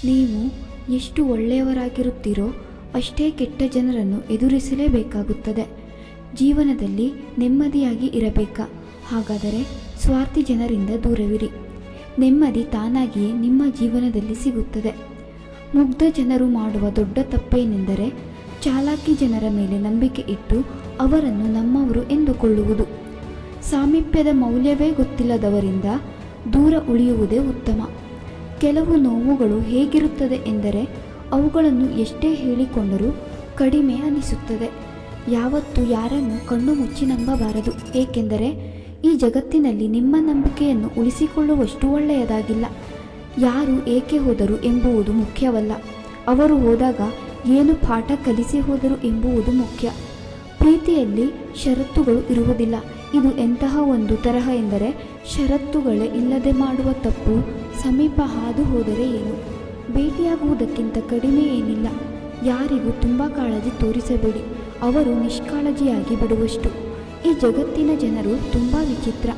ನೀವು ಎಷ್ಟು ಒಳ್ಳೆಯವರಾಗಿರುತ್ತೀರೋ ಅಷ್ಟೇ ಕೆಟ್ಟ ಜನರನ್ನು ಎದುರಿಸಲೇಬೇಕಾಗುತ್ತದೆ. ಜೀವನದಲ್ಲಿ ನೆಮ್ಮದಿಯಾಗಿ ಇರಬೇಕಾ? ಹಾಗಾದರೆ ಸ್ವಾರ್ಥಿ ಜನರಿಂದ ದೂರವಿರಿ. ನೆಮ್ಮದಿ ತಾನಾಗಿಯೇ ನಿಮ್ಮ ಜೀವನದಲ್ಲಿ ಸಿಗುತ್ತದೆ. ಮುಗ್ಧ ಜನರು ಮಾಡುವ ದೊಡ್ಡ ತಪ್ಪೇನೆಂದರೆ ಚಾಲಾಕಿ ಜನರ ಮೇಲೆ ನಂಬಿಕೆ ಇಟ್ಟು ಅವರನ್ನು ನಮ್ಮವರು ಎಂದುಕೊಳ್ಳುವುದು. ಸಾಮೀಪ್ಯದ ಮೌಲ್ಯವೇ ಗೊತ್ತಿಲ್ಲದವರಿಂದ ದೂರ ಉಳಿಯುವುದೇ ಉತ್ತಮ. ಕೆಲವು ನೋವುಗಳು ಹೇಗಿರುತ್ತದೆ ಎಂದರೆ ಅವುಗಳನ್ನು ಎಷ್ಟೇ ಹೇಳಿಕೊಂಡರೂ ಕಡಿಮೆ ಅನಿಸುತ್ತದೆ. ಯಾವತ್ತೂ ಯಾರನ್ನು ಕಣ್ಣು ಮುಚ್ಚಿ ನಂಬಬಾರದು, ಏಕೆಂದರೆ ಈ ಜಗತ್ತಿನಲ್ಲಿ ನಿಮ್ಮ ನಂಬಿಕೆಯನ್ನು ಉಳಿಸಿಕೊಳ್ಳುವಷ್ಟು ಒಳ್ಳೆಯದಾಗಿಲ್ಲ. ಯಾರು ಏಕೆ ಹೋದರು ಎಂಬುವುದು ಮುಖ್ಯವಲ್ಲ, ಅವರು ಹೋದಾಗ ಏನು ಪಾಠ ಕಲಿಸಿ ಹೋದರು ಎಂಬುವುದು ಮುಖ್ಯ. ಪ್ರೀತಿಯಲ್ಲಿ ಷರತ್ತುಗಳು ಇರುವುದಿಲ್ಲ. ಇದು ಎಂತಹ ಒಂದು ತರಹ ಎಂದರೆ ಷರತ್ತುಗಳೇ ಇಲ್ಲದೆ ಮಾಡುವ ತಪ್ಪು ಸಮೀಪ ಹಾದು ಹೋದರೆ ಏನು? ಭೇಟಿಯಾಗುವುದಕ್ಕಿಂತ ಕಡಿಮೆ ಏನಿಲ್ಲ. ಯಾರಿಗೂ ತುಂಬ ಕಾಳಜಿ ತೋರಿಸಬೇಡಿ, ಅವರು ನಿಷ್ಕಾಳಜಿಯಾಗಿ ಬಿಡುವಷ್ಟು. ಈ ಜಗತ್ತಿನ ಜನರು ತುಂಬ ವಿಚಿತ್ರ.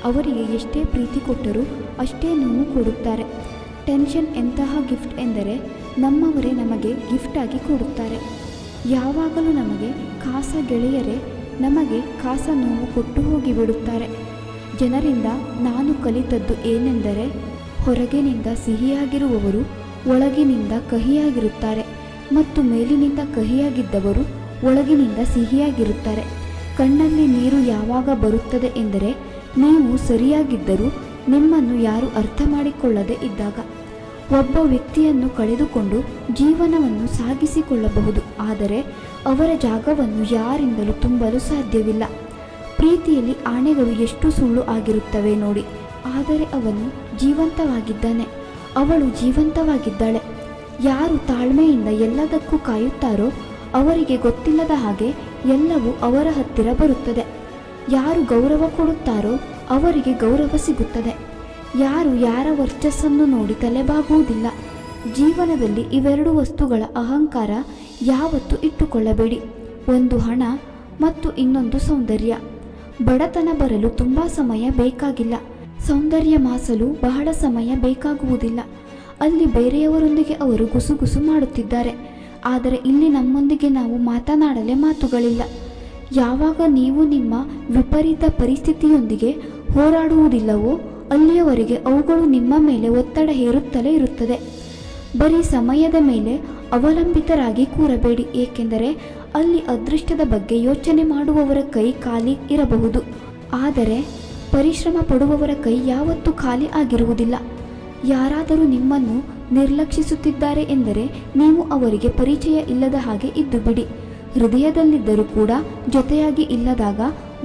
ಅವರಿಗೆ ಎಷ್ಟೇ ಪ್ರೀತಿ ಕೊಟ್ಟರೂ ಅಷ್ಟೇ ನೋವು ಕೊಡುತ್ತಾರೆ. ಟೆನ್ಷನ್ ಎಂತಹ ಗಿಫ್ಟ್ ಎಂದರೆ ನಮ್ಮವರೇ ನಮಗೆ ಗಿಫ್ಟಾಗಿ ಕೊಡುತ್ತಾರೆ. ಯಾವಾಗಲೂ ನಮಗೆ ಖಾಸ ಗೆಳೆಯರೇ ನಮಗೆ ಖಾಸ ನೋವು ಕೊಟ್ಟು ಹೋಗಿಬಿಡುತ್ತಾರೆ. ಜನರಿಂದ ನಾನು ಕಲಿತದ್ದು ಏನೆಂದರೆ ಹೊರಗಿನಿಂದ ಸಿಹಿಯಾಗಿರುವವರು ಒಳಗಿನಿಂದ ಕಹಿಯಾಗಿರುತ್ತಾರೆ ಮತ್ತು ಮೇಲಿನಿಂದ ಕಹಿಯಾಗಿದ್ದವರು ಒಳಗಿನಿಂದ ಸಿಹಿಯಾಗಿರುತ್ತಾರೆ. ಕಣ್ಣಲ್ಲಿ ನೀರು ಯಾವಾಗ ಬರುತ್ತದೆ ಎಂದರೆ ನೀವು ಸರಿಯಾಗಿದ್ದರೂ ನಿಮ್ಮನ್ನು ಯಾರು ಅರ್ಥ ಮಾಡಿಕೊಳ್ಳದೆ ಇದ್ದಾಗ. ಒಬ್ಬ ವ್ಯಕ್ತಿಯನ್ನು ಕಳೆದುಕೊಂಡು ಜೀವನವನ್ನು ಸಾಗಿಸಿಕೊಳ್ಳಬಹುದು, ಆದರೆ ಅವರ ಜಾಗವನ್ನು ಯಾರಿಂದಲೂ ತುಂಬಲು ಸಾಧ್ಯವಿಲ್ಲ. ಪ್ರೀತಿಯಲ್ಲಿ ಆಣೆಗಳು ಎಷ್ಟು ಸುಳ್ಳು ಆಗಿರುತ್ತವೆ ನೋಡಿ, ಆದರೆ ಅವನು ಜೀವಂತವಾಗಿದ್ದಾನೆ, ಅವಳು ಜೀವಂತವಾಗಿದ್ದಾಳೆ. ಯಾರು ತಾಳ್ಮೆಯಿಂದ ಎಲ್ಲದಕ್ಕೂ ಕಾಯುತ್ತಾರೋ ಅವರಿಗೆ ಗೊತ್ತಿಲ್ಲದ ಹಾಗೆ ಎಲ್ಲವೂ ಅವರ ಹತ್ತಿರ ಬರುತ್ತದೆ. ಯಾರು ಗೌರವ ಕೊಡುತ್ತಾರೋ ಅವರಿಗೆ ಗೌರವ ಸಿಗುತ್ತದೆ. ಯಾರು ಯಾರ ವರ್ಚಸ್ಸನ್ನು ನೋಡಿ ತಲೆಬಾಗುವುದಿಲ್ಲ. ಜೀವನದಲ್ಲಿ ಇವೆರಡು ವಸ್ತುಗಳ ಅಹಂಕಾರ ಯಾವತ್ತೂ ಇಟ್ಟುಕೊಳ್ಳಬೇಡಿ. ಒಂದು ಹಣ ಮತ್ತು ಇನ್ನೊಂದು ಸೌಂದರ್ಯ. ಬಡತನ ಬರಲು ತುಂಬ ಸಮಯ ಬೇಕಾಗಿಲ್ಲ, ಸೌಂದರ್ಯ ಮಾಸಲು ಬಹಳ ಸಮಯ ಬೇಕಾಗುವುದಿಲ್ಲ. ಅಲ್ಲಿ ಬೇರೆಯವರೊಂದಿಗೆ ಅವರು ಗುಸುಗುಸು ಮಾಡುತ್ತಿದ್ದಾರೆ, ಆದರೆ ಇಲ್ಲಿ ನಮ್ಮೊಂದಿಗೆ ನಾವು ಮಾತನಾಡಲೇ ಮಾತುಗಳಿಲ್ಲ. ಯಾವಾಗ ನೀವು ನಿಮ್ಮ ವಿಪರೀತ ಪರಿಸ್ಥಿತಿಯೊಂದಿಗೆ ಹೋರಾಡುವುದಿಲ್ಲವೋ ಅಲ್ಲಿಯವರೆಗೆ ಅವುಗಳು ನಿಮ್ಮ ಮೇಲೆ ಒತ್ತಡ ಹೇರುತ್ತಲೇ ಇರುತ್ತದೆ. ಬರೀ ಸಮಯದ ಮೇಲೆ ಅವಲಂಬಿತರಾಗಿ ಕೂರಬೇಡಿ, ಏಕೆಂದರೆ ಅಲ್ಲಿ ಅದೃಷ್ಟದ ಬಗ್ಗೆ ಯೋಚನೆ ಮಾಡುವವರ ಕೈ ಖಾಲಿ ಇರಬಹುದು, ಆದರೆ ಪರಿಶ್ರಮ ಪಡುವವರ ಕೈ ಯಾವತ್ತೂ ಖಾಲಿ ಆಗಿರುವುದಿಲ್ಲ. ಯಾರಾದರೂ ನಿಮ್ಮನ್ನು ನಿರ್ಲಕ್ಷಿಸುತ್ತಿದ್ದಾರೆ ಎಂದರೆ ನೀವು ಅವರಿಗೆ ಪರಿಚಯ ಇಲ್ಲದ ಹಾಗೆ ಇದ್ದು ಬಿಡಿ. ಹೃದಯದಲ್ಲಿದ್ದರೂ ಕೂಡ ಜೊತೆಯಾಗಿ ಇಲ್ಲದಾಗ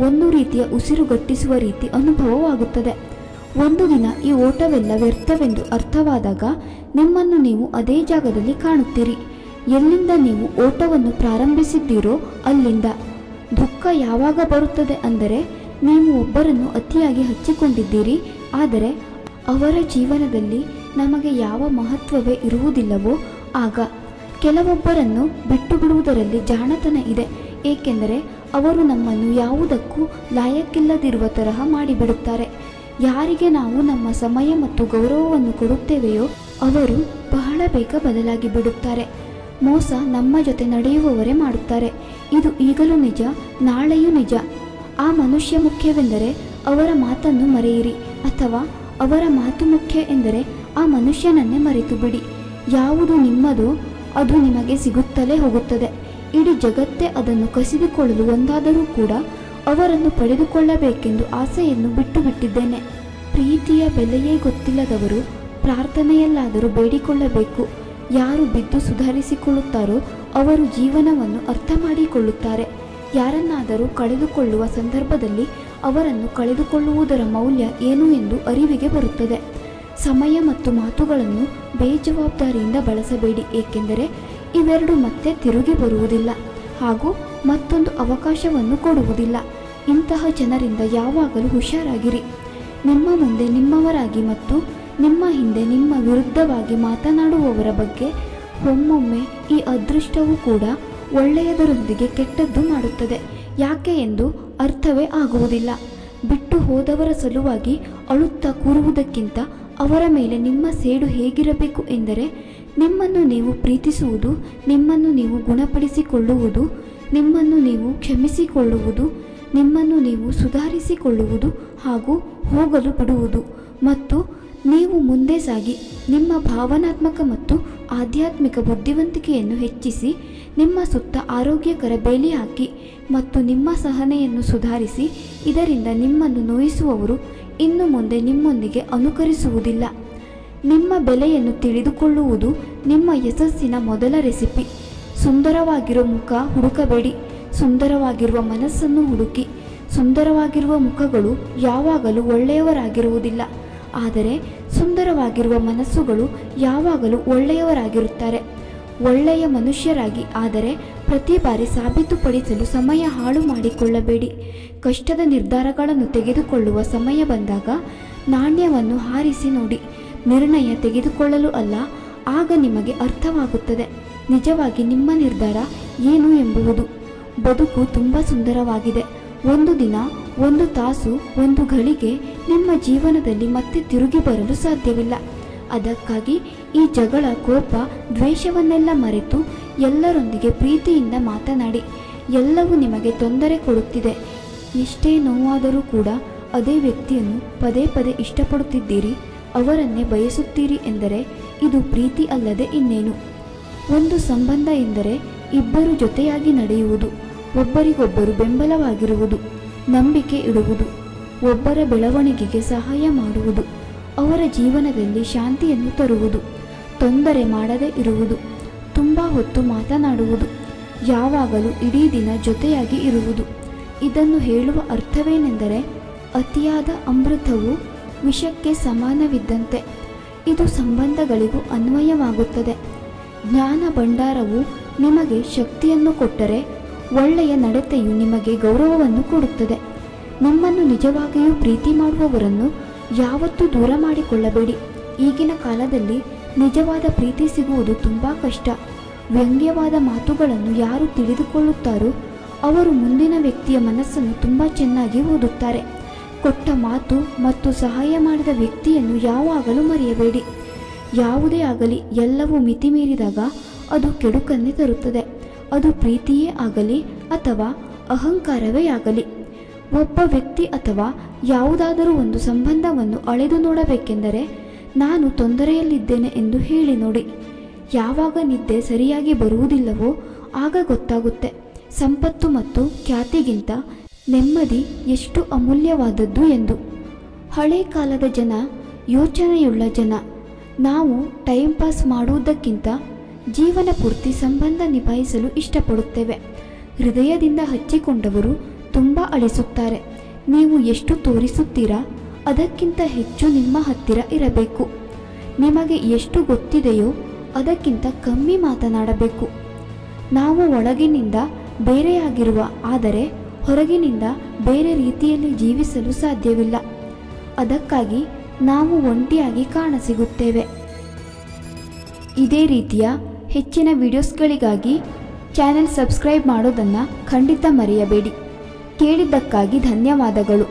ಒಂದು ರೀತಿಯ ಉಸಿರುಗಟ್ಟಿಸುವ ರೀತಿ ಅನುಭವವಾಗುತ್ತದೆ. ಒಂದು ದಿನ ಈ ಓಟವೆಲ್ಲ ವ್ಯರ್ಥವೆಂದು ಅರ್ಥವಾದಾಗ ನಿಮ್ಮನ್ನು ನೀವು ಅದೇ ಜಾಗದಲ್ಲಿ ಕಾಣುತ್ತೀರಿ, ಎಲ್ಲಿಂದ ನೀವು ಓಟವನ್ನು ಪ್ರಾರಂಭಿಸಿದ್ದೀರೋ ಅಲ್ಲಿಂದ. ದುಃಖ ಯಾವಾಗ ಬರುತ್ತದೆ ಅಂದರೆ ನೀವು ಒಬ್ಬರನ್ನು ಅತಿಯಾಗಿ ಹಚ್ಚಿಕೊಂಡಿದ್ದೀರಿ, ಆದರೆ ಅವರ ಜೀವನದಲ್ಲಿ ನಮಗೆ ಯಾವ ಮಹತ್ವವೇ ಇರುವುದಿಲ್ಲವೋ ಆಗ. ಕೆಲವೊಬ್ಬರನ್ನು ಬಿಟ್ಟು ಬಿಡುವುದರಲ್ಲಿ ಜಾಣತನ ಇದೆ, ಏಕೆಂದರೆ ಅವರು ನಮ್ಮನ್ನು ಯಾವುದಕ್ಕೂ ಲಾಯಕ್ಕಿಲ್ಲದಿರುವ ತರಹ ಮಾಡಿಬಿಡುತ್ತಾರೆ. ಯಾರಿಗೆ ನಾವು ನಮ್ಮ ಸಮಯ ಮತ್ತು ಗೌರವವನ್ನು ಕೊಡುತ್ತೇವೆಯೋ ಅವರು ಬಹಳ ಬೇಗ ಬದಲಾಗಿ ಬಿಡುತ್ತಾರೆ. ಮೋಸ ನಮ್ಮ ಜೊತೆ ನಡೆಯುವವರೇ ಮಾಡುತ್ತಾರೆ. ಇದು ಈಗಲೂ ನಿಜ, ನಾಳೆಯೂ ನಿಜ. ಆ ಮನುಷ್ಯ ಮುಖ್ಯವೆಂದರೆ ಅವರ ಮಾತನ್ನು ಮರೆಯಿರಿ, ಅಥವಾ ಅವರ ಮಾತು ಮುಖ್ಯ ಎಂದರೆ ಆ ಮನುಷ್ಯನನ್ನೇ ಮರೆತು ಬಿಡಿ. ಯಾವುದು ನಿಮ್ಮದೋ ಅದು ನಿಮಗೆ ಸಿಗುತ್ತಲೇ ಹೋಗುತ್ತದೆ. ಇಡೀ ಜಗತ್ತೇ ಅದನ್ನು ಕಸಿದುಕೊಳ್ಳಲು ಒಂದಾದರೂ ಕೂಡ ಅವರನ್ನು ಪಡೆದುಕೊಳ್ಳಬೇಕೆಂದು ಆಸೆಯನ್ನು ಬಿಟ್ಟು ಬಿಟ್ಟಿದ್ದೇನೆ. ಪ್ರೀತಿಯ ಬೆಲೆಯೇ ಗೊತ್ತಿಲ್ಲದವರು ಪ್ರಾರ್ಥನೆಯಲ್ಲಾದರೂ ಬೇಡಿಕೊಳ್ಳಬೇಕು. ಯಾರು ಬಿದ್ದು ಸುಧಾರಿಸಿಕೊಳ್ಳುತ್ತಾರೋ ಅವರು ಜೀವನವನ್ನು ಅರ್ಥ ಮಾಡಿಕೊಳ್ಳುತ್ತಾರೆ. ಯಾರನ್ನಾದರೂ ಕಳೆದುಕೊಳ್ಳುವ ಸಂದರ್ಭದಲ್ಲಿ ಅವರನ್ನು ಕಳೆದುಕೊಳ್ಳುವುದರ ಮೌಲ್ಯ ಏನು ಎಂದು ಅರಿವಿಗೆ ಬರುತ್ತದೆ. ಸಮಯ ಮತ್ತು ಮಾತುಗಳನ್ನು ಬೇಜವಾಬ್ದಾರಿಯಿಂದ ಬಳಸಬೇಡಿ, ಏಕೆಂದರೆ ಇವೆರಡು ಮತ್ತೆ ತಿರುಗಿ ಬರುವುದಿಲ್ಲ ಹಾಗೂ ಮತ್ತೊಂದು ಅವಕಾಶವನ್ನು ಕೊಡುವುದಿಲ್ಲ. ಇಂತಹ ಜನರಿಂದ ಯಾವಾಗಲೂ ಹುಷಾರಾಗಿರಿ. ನಿಮ್ಮ ಮುಂದೆ ನಿಮ್ಮವರಾಗಿ ಮತ್ತು ನಿಮ್ಮ ಹಿಂದೆ ನಿಮ್ಮ ವಿರುದ್ಧವಾಗಿ ಮಾತನಾಡುವವರ ಬಗ್ಗೆ ಒಮ್ಮೊಮ್ಮೆ ಈ ಅದೃಷ್ಟವೂ ಕೂಡ ಒಳ್ಳೆಯದರೊಂದಿಗೆ ಕೆಟ್ಟದ್ದು ಮಾಡುತ್ತದೆ. ಯಾಕೆ ಎಂದು ಅರ್ಥವೇ ಆಗುವುದಿಲ್ಲ. ಬಿಟ್ಟು ಹೋದವರ ಸಲುವಾಗಿ ಅಳುತ್ತಾ ಕೂರುವುದಕ್ಕಿಂತ ಅವರ ಮೇಲೆ ನಿಮ್ಮ ಸೇಡು ಹೇಗಿರಬೇಕು ಎಂದರೆ, ನಿಮ್ಮನ್ನು ನೀವು ಪ್ರೀತಿಸುವುದು, ನಿಮ್ಮನ್ನು ನೀವು ಗುಣಪಡಿಸಿಕೊಳ್ಳುವುದು, ನಿಮ್ಮನ್ನು ನೀವು ಕ್ಷಮಿಸಿಕೊಳ್ಳುವುದು, ನಿಮ್ಮನ್ನು ನೀವು ಸುಧಾರಿಸಿಕೊಳ್ಳುವುದು ಹಾಗೂ ಹೋಗಲು ಬಿಡುವುದು, ಮತ್ತು ನೀವು ಮುಂದೆ ಸಾಗಿ ನಿಮ್ಮ ಭಾವನಾತ್ಮಕ ಮತ್ತು ಆಧ್ಯಾತ್ಮಿಕ ಬುದ್ಧಿವಂತಿಕೆಯನ್ನು ಹೆಚ್ಚಿಸಿ, ನಿಮ್ಮ ಸುತ್ತ ಆರೋಗ್ಯಕರ ಬೇಲಿ ಹಾಕಿ ಮತ್ತು ನಿಮ್ಮ ಸಹನೆಯನ್ನು ಸುಧಾರಿಸಿ. ಇದರಿಂದ ನಿಮ್ಮನ್ನು ನೋಯಿಸುವವರು ಇನ್ನು ಮುಂದೆ ನಿಮ್ಮೊಂದಿಗೆ ಅನುಕರಿಸುವುದಿಲ್ಲ. ನಿಮ್ಮ ಬೆಲೆಯನ್ನು ತಿಳಿದುಕೊಳ್ಳುವುದು ನಿಮ್ಮ ಯಶಸ್ಸಿನ ಮೊದಲ ರೆಸಿಪಿ. ಸುಂದರವಾಗಿರುವ ಮುಖ ಹುಡುಕಬೇಡಿ, ಸುಂದರವಾಗಿರುವ ಮನಸ್ಸನ್ನು ಹುಡುಕಿ. ಸುಂದರವಾಗಿರುವ ಮುಖಗಳು ಯಾವಾಗಲೂ ಒಳ್ಳೆಯವರಾಗಿರುವುದಿಲ್ಲ, ಆದರೆ ಸುಂದರವಾಗಿರುವ ಮನಸ್ಸುಗಳು ಯಾವಾಗಲೂ ಒಳ್ಳೆಯವರಾಗಿರುತ್ತಾರೆ. ಒಳ್ಳೆಯ ಮನುಷ್ಯರಾಗಿ, ಆದರೆ ಪ್ರತಿ ಬಾರಿ ಸಾಬೀತುಪಡಿಸಲು ಸಮಯ ಹಾಳು ಮಾಡಿಕೊಳ್ಳಬೇಡಿ. ಕಷ್ಟದ ನಿರ್ಧಾರಗಳನ್ನು ತೆಗೆದುಕೊಳ್ಳುವ ಸಮಯ ಬಂದಾಗ ನಾಣ್ಯವನ್ನು ಹಾರಿಸಿ ನೋಡಿ. ನಿರ್ಣಯ ತೆಗೆದುಕೊಳ್ಳಲು ಅಲ್ಲ, ಆಗ ನಿಮಗೆ ಅರ್ಥವಾಗುತ್ತದೆ ನಿಜವಾಗಿ ನಿಮ್ಮ ನಿರ್ಧಾರ ಏನು ಎಂಬುದು. ಬದುಕು ತುಂಬ ಸುಂದರವಾಗಿದೆ. ಒಂದು ದಿನ, ಒಂದು ತಾಸು, ಒಂದು ಘಳಿಗೆ ನಿಮ್ಮ ಜೀವನದಲ್ಲಿ ಮತ್ತೆ ತಿರುಗಿ ಬರಲು ಸಾಧ್ಯವಿಲ್ಲ. ಅದಕ್ಕಾಗಿ ಈ ಜಗಳ, ಕೋಪ, ದ್ವೇಷವನ್ನೆಲ್ಲ ಮರೆತು ಎಲ್ಲರೊಂದಿಗೆ ಪ್ರೀತಿಯಿಂದ ಮಾತನಾಡಿ. ಎಲ್ಲವೂ ನಿಮಗೆ ತೊಂದರೆ ಕೊಡುತ್ತಿದೆ, ಎಷ್ಟೇ ನೋವಾದರೂ ಕೂಡ ಅದೇ ವ್ಯಕ್ತಿಯನ್ನು ಪದೇ ಪದೇ ಇಷ್ಟಪಡುತ್ತಿದ್ದೀರಿ, ಅವರನ್ನೇ ಬಯಸುತ್ತೀರಿ ಎಂದರೆ ಇದು ಪ್ರೀತಿ ಅಲ್ಲದೆ ಇನ್ನೇನು. ಒಂದು ಸಂಬಂಧ ಎಂದರೆ ಇಬ್ಬರು ಜೊತೆಯಾಗಿ ನಡೆಯುವುದು, ಒಬ್ಬರಿಗೊಬ್ಬರು ಬೆಂಬಲವಾಗಿರುವುದು, ನಂಬಿಕೆ ಇಡುವುದು, ಒಬ್ಬರ ಬೆಳವಣಿಗೆಗೆ ಸಹಾಯ ಮಾಡುವುದು, ಅವರ ಜೀವನದಲ್ಲಿ ಶಾಂತಿಯನ್ನು ತರುವುದು, ತೊಂದರೆ ಮಾಡದೇ ಇರುವುದು, ತುಂಬ ಹೊತ್ತು ಮಾತನಾಡುವುದು, ಯಾವಾಗಲೂ ಇಡೀ ದಿನ ಜೊತೆಯಾಗಿ ಇರುವುದು. ಇದನ್ನು ಹೇಳುವ ಅರ್ಥವೇನೆಂದರೆ, ಅತಿಯಾದ ಅಮೃತವು ವಿಷಕ್ಕೆ ಸಮಾನವಿದ್ದಂತೆ. ಇದು ಸಂಬಂಧಗಳಿಗೂ ಅನ್ವಯವಾಗುತ್ತದೆ. ಜ್ಞಾನ ಭಂಡಾರವು ನಿಮಗೆ ಶಕ್ತಿಯನ್ನು ಕೊಟ್ಟರೆ, ಒಳ್ಳೆಯ ನಡತೆಯು ನಿಮಗೆ ಗೌರವವನ್ನು ಕೊಡುತ್ತದೆ. ನಿಮ್ಮನ್ನು ನಿಜವಾಗಿಯೂ ಪ್ರೀತಿ ಮಾಡುವವರನ್ನು ಯಾವತ್ತೂ ದೂರ ಮಾಡಿಕೊಳ್ಳಬೇಡಿ. ಈಗಿನ ಕಾಲದಲ್ಲಿ ನಿಜವಾದ ಪ್ರೀತಿ ಸಿಗುವುದು ತುಂಬ ಕಷ್ಟ. ವ್ಯಂಗ್ಯವಾದ ಮಾತುಗಳನ್ನು ಯಾರು ತಿಳಿದುಕೊಳ್ಳುತ್ತಾರೋ ಅವರು ಮುಂದಿನ ವ್ಯಕ್ತಿಯ ಮನಸ್ಸನ್ನು ತುಂಬ ಚೆನ್ನಾಗಿ ಓದುತ್ತಾರೆ. ಕೊಟ್ಟ ಮಾತು ಮತ್ತು ಸಹಾಯ ಮಾಡಿದ ವ್ಯಕ್ತಿಯನ್ನು ಯಾವಾಗಲೂ ಮರೆಯಬೇಡಿ. ಯಾವುದೇ ಆಗಲಿ, ಎಲ್ಲವೂ ಮಿತಿ ಮೀರಿದಾಗ ಅದು ಕೆಡುಕನ್ನೇ ತರುತ್ತದೆ. ಅದು ಪ್ರೀತಿಯೇ ಆಗಲಿ ಅಥವಾ ಅಹಂಕಾರವೇ ಆಗಲಿ. ಒಬ್ಬ ವ್ಯಕ್ತಿ ಅಥವಾ ಯಾವುದಾದರೂ ಒಂದು ಸಂಬಂಧವನ್ನು ಅಳೆದು ನೋಡಬೇಕೆಂದರೆ, ನಾನು ತೊಂದರೆಯಲ್ಲಿದ್ದೇನೆ ಎಂದು ಹೇಳಿ ನೋಡಿ. ಯಾವಾಗ ನಿದ್ದೆ ಸರಿಯಾಗಿ ಬರುವುದಿಲ್ಲವೋ ಆಗ ಗೊತ್ತಾಗುತ್ತೆ ಸಂಪತ್ತು ಮತ್ತು ಖ್ಯಾತಿಗಿಂತ ನೆಮ್ಮದಿ ಎಷ್ಟು ಅಮೂಲ್ಯವಾದದ್ದು ಎಂದು. ಹಳೆ ಕಾಲದ ಜನ ಯೋಚನೆಯುಳ್ಳ ಜನ. ನಾವು ಟೈಮ್ ಪಾಸ್ ಮಾಡುವುದಕ್ಕಿಂತ ಜೀವನ ಪೂರ್ತಿ ಸಂಬಂಧ ನಿಭಾಯಿಸಲು ಇಷ್ಟಪಡುತ್ತೇವೆ. ಹೃದಯದಿಂದ ಹಚ್ಚಿಕೊಂಡವರು ತುಂಬ ಅಳಿಸುತ್ತಾರೆ. ನೀವು ಎಷ್ಟು ತೋರಿಸುತ್ತೀರಾ ಅದಕ್ಕಿಂತ ಹೆಚ್ಚು ನಿಮ್ಮ ಹತ್ತಿರ ಇರಬೇಕು. ನಿಮಗೆ ಎಷ್ಟು ಗೊತ್ತಿದೆಯೋ ಅದಕ್ಕಿಂತ ಕಮ್ಮಿ ಮಾತನಾಡಬೇಕು. ನಾವು ಒಳಗಿನಿಂದ ಬೇರೆಯಾಗಿರುವ, ಆದರೆ ಹೊರಗಿನಿಂದ ಬೇರೆ ರೀತಿಯಲ್ಲಿ ಜೀವಿಸಲು ಸಾಧ್ಯವಿಲ್ಲ. ಅದಕ್ಕಾಗಿ ನಾವು ಒಂಟಿಯಾಗಿ ಕಾಣಸಿಗುತ್ತೇವೆ. ಇದೇ ರೀತಿಯ ಹೆಚ್ಚಿನ ವಿಡಿಯೋಸ್ಗಳಿಗಾಗಿ ಚಾನೆಲ್ ಸಬ್ಸ್ಕ್ರೈಬ್ ಮಾಡೋದನ್ನು ಖಂಡಿತ ಮರೆಯಬೇಡಿ. ಕೇಳಿದ್ದಕ್ಕಾಗಿ ಧನ್ಯವಾದಗಳು.